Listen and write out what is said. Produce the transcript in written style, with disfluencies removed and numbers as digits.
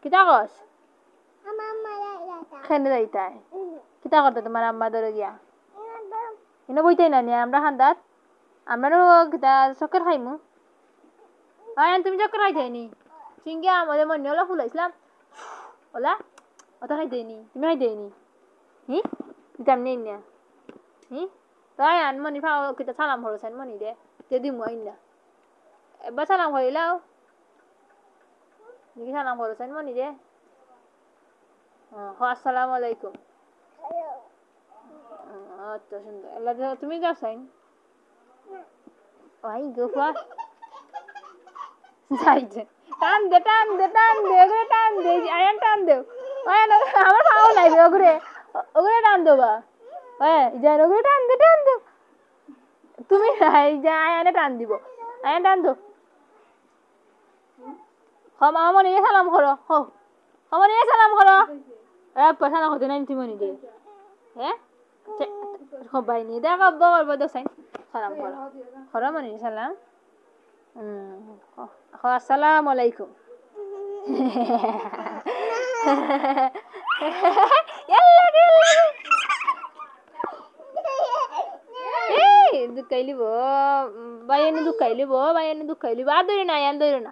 কিতা কস খেনে যাইতাই কিতা করতে তোমার আম্মা ধরে গিয়া ইনো বইতাই না নিয়ে আমরা খান্দাত আমরা কিতা চক্কর খাইমু আয়ান তুমি চক্কর খাইতাইনি সিঙ্গিয়া আমাদের মনে হলো ফুলাইছিলাম ওলা অত খাইতাইনি তুমি খাইতাইনি হি দিতাম নেই না হি তাই আন মনি ফাও কিতা সালাম হরসান মনি দে যদি মু আইনা এবার সালাম হইলাও দেখি সালাম হরসান মনি দে আসসালামু আলাইকুম আচ্ছা সুন্দর আল্লাহ তুমি যাও সাইন ওই গোফা যাইছে টান দে ওগুলো টান দে আয়ান টান দেও আয়ান আমার পাও লাগবে ওগুলো টান দেবা হ্যাঁ যাই ওগুলো টান দে তুমি আয়ানে টান দিব আয়ান টান দো মামা মনে সালাম করো মনে সালাম করো সালাম করতে নাই তুমি দে হ্যাঁ সবাই নিয়ে দেখা বলবো সাইন সালাম করো মনে সালাম আসসালামু আলাইকুম দুঃখাইলিব বাইয়ানি দুঃখাইলিব আর ধরে না